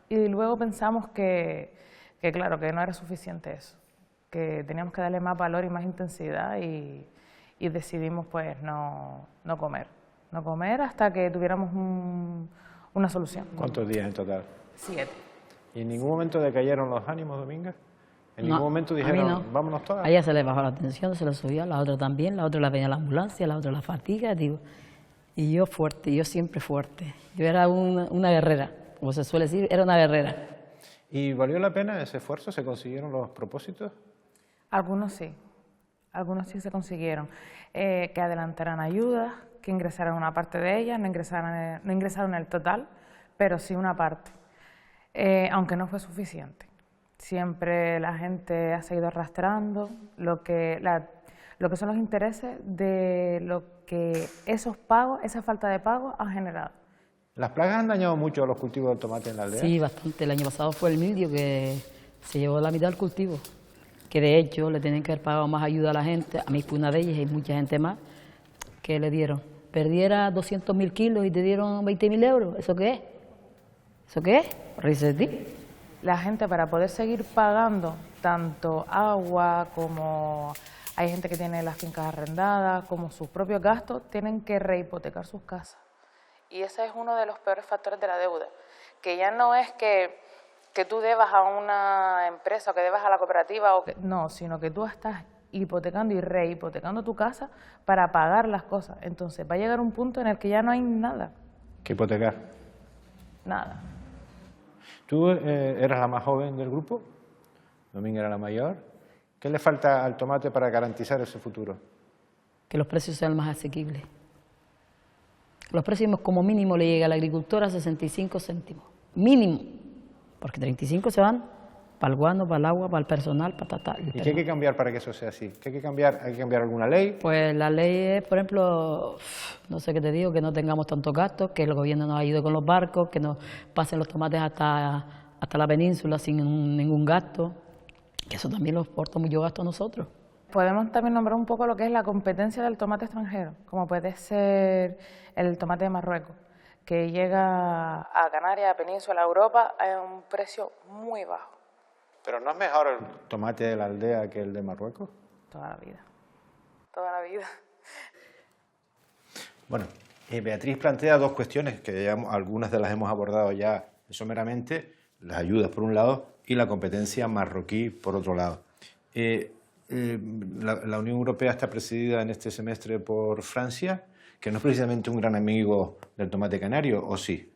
y luego pensamos que claro, que no era suficiente eso, que teníamos que darle más valor y más intensidad y decidimos pues no comer hasta que tuviéramos una solución. ¿Cuántos días en total? 7. ¿Y en ningún momento decayeron los ánimos, Dominga? En ningún momento dijeron, no. Vámonos todas. A ella se le bajó la tensión, se le subió, la otra también, la otra la venía la ambulancia, la otra la fatiga, digo. Y yo fuerte, yo siempre fuerte. Yo era una guerrera, como se suele decir, era una guerrera. ¿Y valió la pena ese esfuerzo? ¿Se consiguieron los propósitos? Algunos sí se consiguieron. Que adelantaran ayudas, que ingresaran una parte de ellas, no ingresaron el total, pero sí una parte, aunque no fue suficiente. Siempre la gente ha seguido arrastrando lo que son los intereses de lo que esos pagos, esa falta de pago ha generado. ¿Las plagas han dañado mucho a los cultivos de tomate en la aldea? Sí, bastante. El año pasado fue el mildio que se llevó la mitad del cultivo, que de hecho le tienen que haber pagado más ayuda a la gente. A mí fue una de ellas y mucha gente más que le dieron. Perdiera 200.000 kilos y te dieron 20.000 euros. ¿Eso qué es? ¿Eso qué es? Ríese de ti. La gente, para poder seguir pagando tanto agua como hay gente que tiene las fincas arrendadas, como sus propios gastos, tienen que rehipotecar sus casas. Y ese es uno de los peores factores de la deuda, que ya no es que tú debas a una empresa o que debas a la cooperativa, no, sino que tú estás hipotecando y rehipotecando tu casa para pagar las cosas. Entonces va a llegar un punto en el que ya no hay nada. ¿Qué hipotecar? Nada. ¿Tú eras la más joven del grupo? Domínguez era la mayor. ¿Qué le falta al tomate para garantizar ese futuro? Que los precios sean más asequibles. Los precios como mínimo le llega al agricultor a 65 céntimos. Mínimo. Porque 35 se van para el guano, para el agua, para el personal, para ¿Y qué hay que cambiar para que eso sea así? ¿Qué hay que cambiar? ¿Hay que cambiar alguna ley? Pues la ley es, por ejemplo, no sé qué te digo, que no tengamos tantos gastos, que el gobierno nos ayude con los barcos, que nos pasen los tomates hasta la península sin ningún gasto, que eso también lo aporta mucho gasto a nosotros. Podemos también nombrar un poco lo que es la competencia del tomate extranjero, como puede ser el tomate de Marruecos, que llega a Canarias, a Península, a Europa, a un precio muy bajo. ¿Pero no es mejor el tomate de la aldea que el de Marruecos? Toda la vida. Toda la vida. Bueno, Beatriz plantea dos cuestiones que ya algunas de las hemos abordado ya someramente, las ayudas por un lado y la competencia marroquí por otro lado. La Unión Europea está presidida en este semestre por Francia, que no es precisamente un gran amigo del tomate canario, ¿o sí?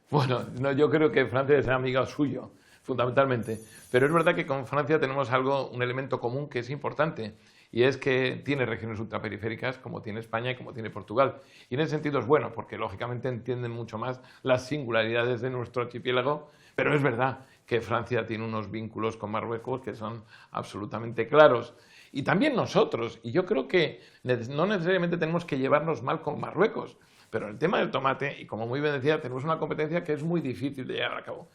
Bueno, no, yo creo que Francia es amigo suyo, fundamentalmente. Pero es verdad que con Francia tenemos un elemento común que es importante, y es que tiene regiones ultraperiféricas como tiene España y como tiene Portugal. Y en ese sentido es bueno, porque lógicamente entienden mucho más las singularidades de nuestro archipiélago, pero es verdad que Francia tiene unos vínculos con Marruecos que son absolutamente claros. Y también nosotros, y yo creo que no necesariamente tenemos que llevarnos mal con Marruecos, pero en el tema del tomate, y como muy bien decía, tenemos una competencia que es muy difícil de llevar a cabo.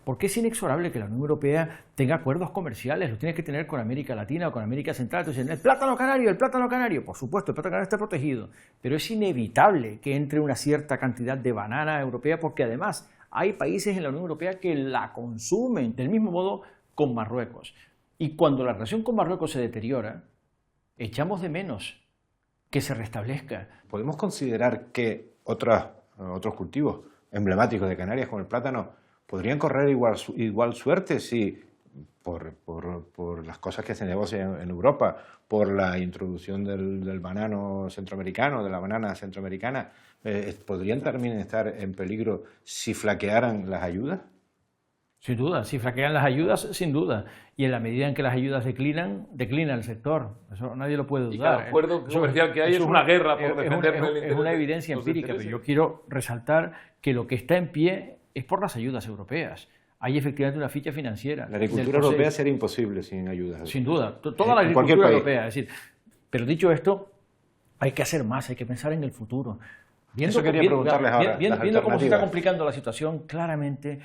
Porque es inexorable que la Unión Europea tenga acuerdos comerciales, los tiene que tener con América Latina o con América Central. Entonces, el plátano canario, por supuesto, el plátano canario está protegido, pero es inevitable que entre una cierta cantidad de banana europea, porque además hay países en la Unión Europea que la consumen del mismo modo con Marruecos. Y cuando la relación con Marruecos se deteriora, echamos de menos que se restablezca. ¿Podemos considerar que otros cultivos emblemáticos de Canarias, como el plátano, podrían correr igual suerte si, por las cosas que se negocian en Europa, por la introducción del banano centroamericano, de la banana centroamericana, podrían también estar en peligro si flaquearan las ayudas? Sin duda, si flaquean las ayudas, sin duda. Y en la medida en que las ayudas declina el sector. Eso nadie lo puede dudar. Y cada acuerdo comercial que hay es una guerra por defender el interés. Es una evidencia empírica, pero yo quiero resaltar que lo que está en pie es por las ayudas europeas. Hay efectivamente una ficha financiera. La agricultura europea sería imposible sin ayudas. Sin duda, toda la agricultura europea. Es decir, pero dicho esto, hay que hacer más, hay que pensar en el futuro. Eso quería preguntarles ahora. Viendo cómo se está complicando la situación, claramente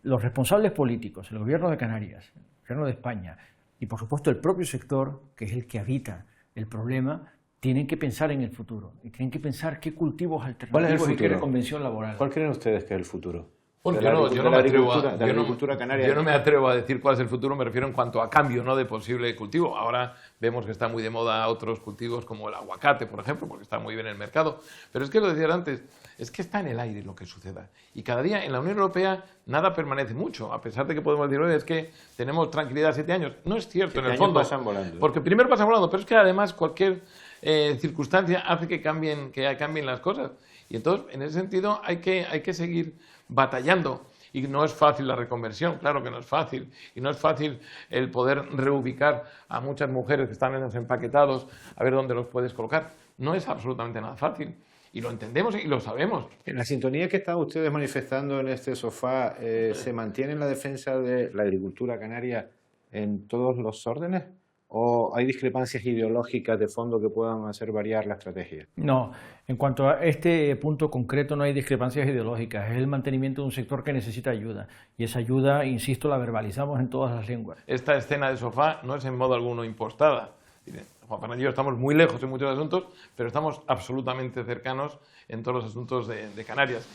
los responsables políticos, el gobierno de Canarias, el gobierno de España y por supuesto el propio sector, que es el que habita el problema, tienen que pensar en el futuro y tienen que pensar qué cultivos alternativos y qué reconvención laboral. ¿Cuál creen ustedes que es el futuro? Bueno, de la agricultura canaria. Yo no me atrevo a decir cuál es el futuro, me refiero en cuanto a cambio, ¿no?, de posible cultivo. Ahora vemos que está muy de moda otros cultivos como el aguacate, por ejemplo, porque está muy bien en el mercado. Pero es que lo decía antes, es que está en el aire lo que suceda. Y cada día en la Unión Europea nada permanece mucho, a pesar de que podemos decir, oye, es que tenemos tranquilidad 7 años. No es cierto en el fondo. Pasan volando. Porque primero pasan volando, pero es que además cualquier circunstancia hace que cambien las cosas. Y entonces, en ese sentido, hay que seguir batallando. Y no es fácil la reconversión, claro que no es fácil. Y no es fácil el poder reubicar a muchas mujeres que están en los empaquetados, a ver dónde los puedes colocar. No es absolutamente nada fácil. Y lo entendemos y lo sabemos. En la sintonía que están ustedes manifestando en este sofá, ¿se mantiene la defensa de la agricultura canaria en todos los órdenes? ¿O hay discrepancias ideológicas de fondo que puedan hacer variar la estrategia? No, en cuanto a este punto concreto no hay discrepancias ideológicas, es el mantenimiento de un sector que necesita ayuda. Y esa ayuda, insisto, la verbalizamos en todas las lenguas. Esta escena de sofá no es en modo alguno impostada. Juan Fernando y yo estamos muy lejos en muchos asuntos, pero estamos absolutamente cercanos en todos los asuntos de Canarias.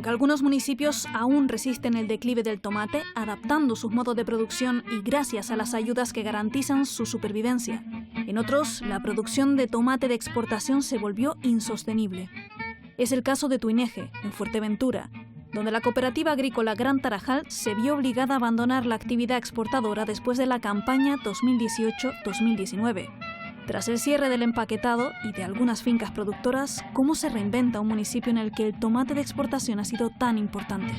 Algunos municipios aún resisten el declive del tomate, adaptando sus modos de producción y gracias a las ayudas que garantizan su supervivencia. En otros, la producción de tomate de exportación se volvió insostenible. Es el caso de Tuineje, en Fuerteventura, donde la cooperativa agrícola Gran Tarajal se vio obligada a abandonar la actividad exportadora después de la campaña 2018-2019. Tras el cierre del empaquetado y de algunas fincas productoras, ¿cómo se reinventa un municipio en el que el tomate de exportación ha sido tan importante?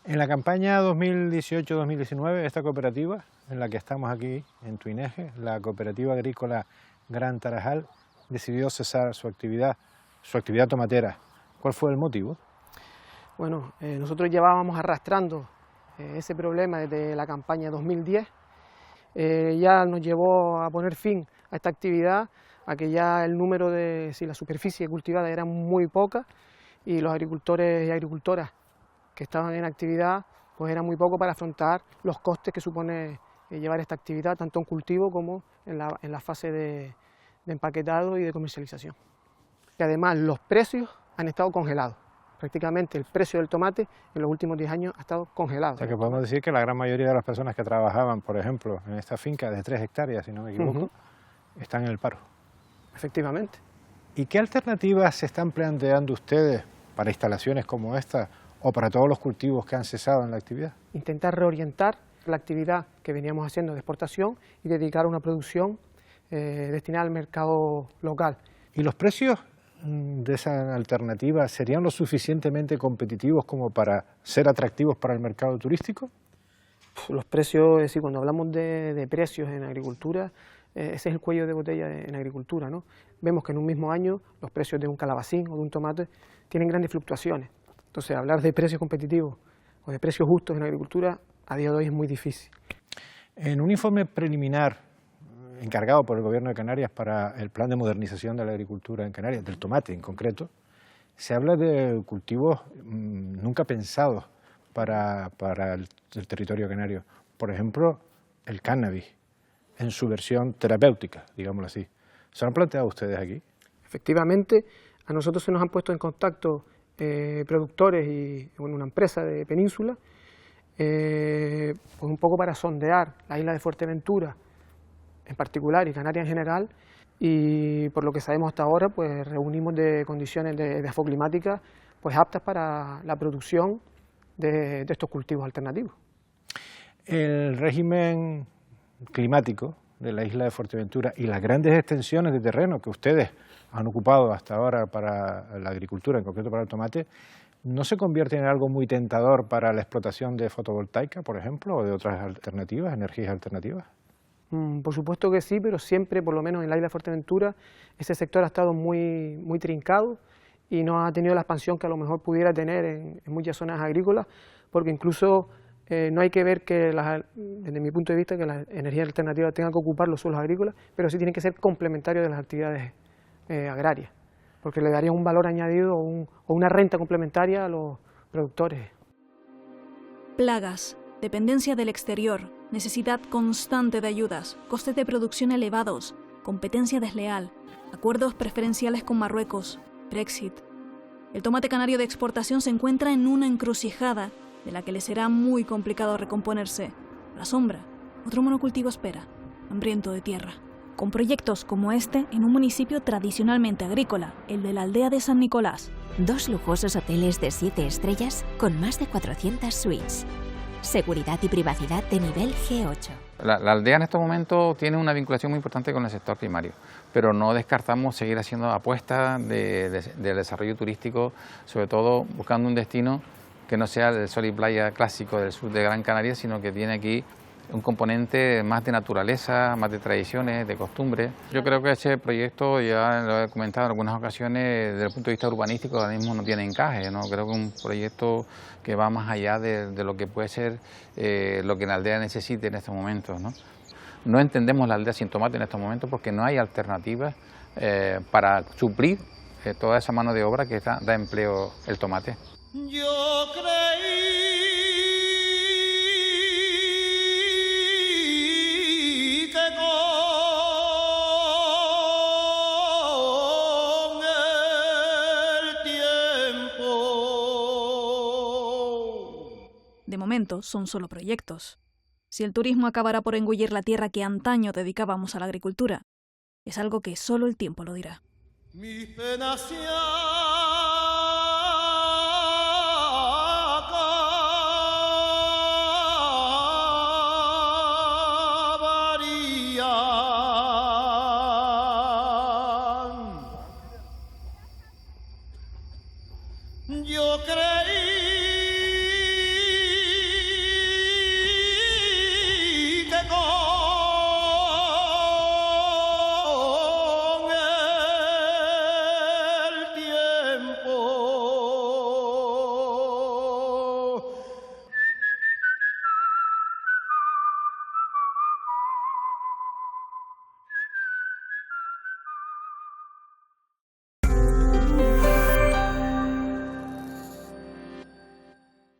En la campaña 2018-2019, esta cooperativa, en la que estamos aquí, en Tuineje, la cooperativa agrícola Gran Tarajal, decidió cesar su actividad tomatera. ¿Cuál fue el motivo? Bueno, nosotros llevábamos arrastrando ese problema desde la campaña 2010. Ya nos llevó a poner fin a esta actividad, a que ya el número la superficie cultivada era muy poca y los agricultores y agricultoras que estaban en actividad pues era muy poco para afrontar los costes que supone llevar esta actividad, tanto en cultivo como en la fase de empaquetado y de comercialización. Y además los precios han estado congelados. Prácticamente el precio del tomate en los últimos 10 años ha estado congelado. O sea que podemos decir que la gran mayoría de las personas que trabajaban, por ejemplo, en esta finca de 3 hectáreas, si no me equivoco, están en el paro. Efectivamente. ¿Y qué alternativas se están planteando ustedes para instalaciones como esta o para todos los cultivos que han cesado en la actividad? Intentar reorientar la actividad que veníamos haciendo de exportación y dedicar a una producción destinada al mercado local. ¿Y los precios de esa alternativa serían lo suficientemente competitivos como para ser atractivos para el mercado turístico? Los precios, es decir, cuando hablamos de precios en agricultura, ese es el cuello de botella en agricultura, ¿no? Vemos que en un mismo año los precios de un calabacín o de un tomate tienen grandes fluctuaciones. Entonces, hablar de precios competitivos o de precios justos en agricultura a día de hoy es muy difícil. En un informe preliminar encargado por el Gobierno de Canarias para el plan de modernización de la agricultura en Canarias, del tomate en concreto, se habla de cultivos nunca pensados para el territorio canario. Por ejemplo, el cannabis, en su versión terapéutica, digámoslo así. ¿Se lo han planteado ustedes aquí? Efectivamente, a nosotros se nos han puesto en contacto productores y una empresa de Península, pues un poco para sondear la isla de Fuerteventura en particular y Canarias en general, y por lo que sabemos hasta ahora pues reunimos de condiciones de afoclimáticas pues aptas para la producción de estos cultivos alternativos. El régimen climático de la isla de Fuerteventura y las grandes extensiones de terreno que ustedes han ocupado hasta ahora para la agricultura, en concreto para el tomate, ¿no se convierte en algo muy tentador para la explotación de fotovoltaica, por ejemplo, o de otras alternativas, energías alternativas? Por supuesto que sí, pero siempre, por lo menos en la isla de Fuerteventura, ese sector ha estado muy trincado y no ha tenido la expansión que a lo mejor pudiera tener en muchas zonas agrícolas, porque incluso no hay que ver que, desde mi punto de vista, que las energías alternativas tengan que ocupar los suelos agrícolas, pero sí tienen que ser complementarios de las actividades agrarias, porque le daría un valor añadido o una renta complementaria a los productores. Plagas, dependencia del exterior, necesidad constante de ayudas, costes de producción elevados, competencia desleal, acuerdos preferenciales con Marruecos, Brexit. El tomate canario de exportación se encuentra en una encrucijada de la que le será muy complicado recomponerse. A la sombra, otro monocultivo espera, hambriento de tierra. Con proyectos como este en un municipio tradicionalmente agrícola, el de la aldea de San Nicolás. 2 lujosos hoteles de 7 estrellas con más de 400 suites. Seguridad y privacidad de nivel G8. La aldea en estos momentos tiene una vinculación muy importante con el sector primario, pero no descartamos seguir haciendo apuestas de desarrollo turístico, sobre todo buscando un destino que no sea el sol y playa clásico del sur de Gran Canaria, sino que tiene aquí un componente más de naturaleza, más de tradiciones, de costumbres. Yo creo que ese proyecto, ya lo he comentado en algunas ocasiones, desde el punto de vista urbanístico ahora mismo no tiene encaje, ¿no? Creo que es un proyecto que va más allá de lo que puede ser lo que la aldea necesite en estos momentos, ¿no? No entendemos la aldea sin tomate en estos momentos porque no hay alternativas para suplir toda esa mano de obra que da empleo el tomate. Yo creí que con el tiempo... De momento son solo proyectos. Si el turismo acabará por engullir la tierra que antaño dedicábamos a la agricultura, es algo que solo el tiempo lo dirá. Mis penas